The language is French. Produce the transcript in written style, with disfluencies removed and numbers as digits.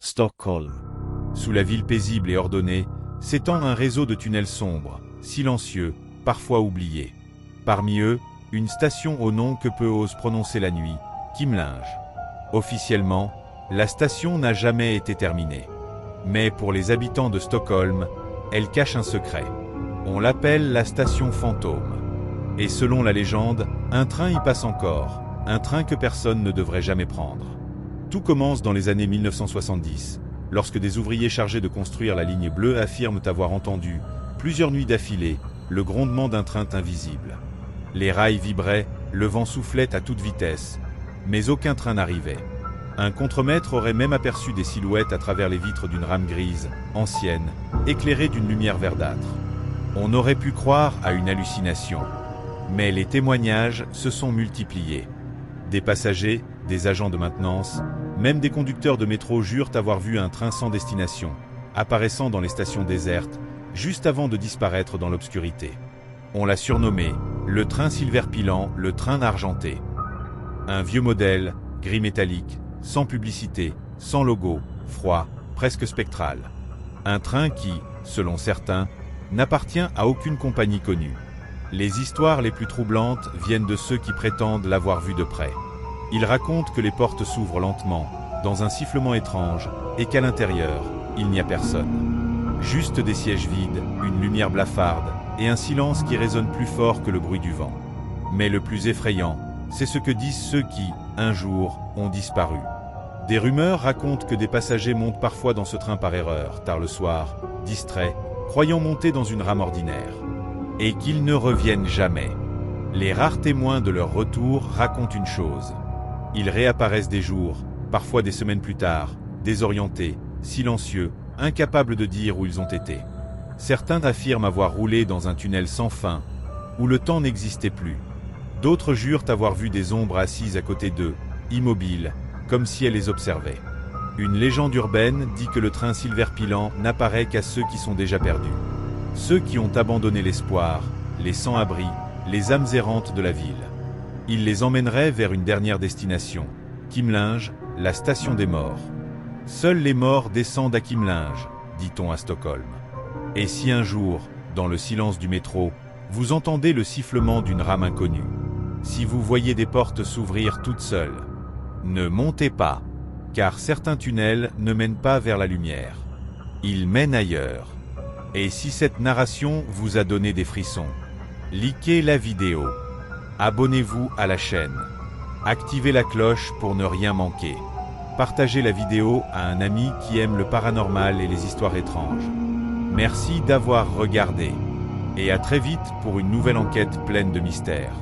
Stockholm. Sous la ville paisible et ordonnée, s'étend un réseau de tunnels sombres, silencieux, parfois oubliés. Parmi eux, une station au nom que peu ose prononcer la nuit, Kimlinge. Officiellement, la station n'a jamais été terminée. Mais pour les habitants de Stockholm, elle cache un secret. On l'appelle la station fantôme. Et selon la légende, un train y passe encore, un train que personne ne devrait jamais prendre. Tout commence dans les années 1970, lorsque des ouvriers chargés de construire la ligne bleue affirment avoir entendu, plusieurs nuits d'affilée, le grondement d'un train invisible. Les rails vibraient, le vent soufflait à toute vitesse, mais aucun train n'arrivait. Un contremaître aurait même aperçu des silhouettes à travers les vitres d'une rame grise, ancienne, éclairée d'une lumière verdâtre. On aurait pu croire à une hallucination. Mais les témoignages se sont multipliés. Des passagers, des agents de maintenance, même des conducteurs de métro jurent avoir vu un train sans destination, apparaissant dans les stations désertes, juste avant de disparaître dans l'obscurité. On l'a surnommé le train Silverpilan, le train argenté. Un vieux modèle, gris métallique, sans publicité, sans logo, froid, presque spectral. Un train qui, selon certains, n'appartient à aucune compagnie connue. Les histoires les plus troublantes viennent de ceux qui prétendent l'avoir vu de près. Ils racontent que les portes s'ouvrent lentement, dans un sifflement étrange, et qu'à l'intérieur, il n'y a personne. Juste des sièges vides, une lumière blafarde, et un silence qui résonne plus fort que le bruit du vent. Mais le plus effrayant, c'est ce que disent ceux qui, un jour, ont disparu. Des rumeurs racontent que des passagers montent parfois dans ce train par erreur, tard le soir, distraits, croyant monter dans une rame ordinaire. Et qu'ils ne reviennent jamais. Les rares témoins de leur retour racontent une chose. Ils réapparaissent des jours, parfois des semaines plus tard, désorientés, silencieux, incapables de dire où ils ont été. Certains affirment avoir roulé dans un tunnel sans fin, où le temps n'existait plus. D'autres jurent avoir vu des ombres assises à côté d'eux, immobiles, comme si elles les observaient. Une légende urbaine dit que le train Silverpilan n'apparaît qu'à ceux qui sont déjà perdus. Ceux qui ont abandonné l'espoir, les sans-abri, les âmes errantes de la ville. Il les emmènerait vers une dernière destination, Kimlinge, la station des morts. Seuls les morts descendent à Kimlinge, dit-on à Stockholm. Et si un jour, dans le silence du métro, vous entendez le sifflement d'une rame inconnue, si vous voyez des portes s'ouvrir toutes seules, ne montez pas, car certains tunnels ne mènent pas vers la lumière. Ils mènent ailleurs. Et si cette narration vous a donné des frissons, likez la vidéo, abonnez-vous à la chaîne, activez la cloche pour ne rien manquer, partagez la vidéo à un ami qui aime le paranormal et les histoires étranges. Merci d'avoir regardé, et à très vite pour une nouvelle enquête pleine de mystères.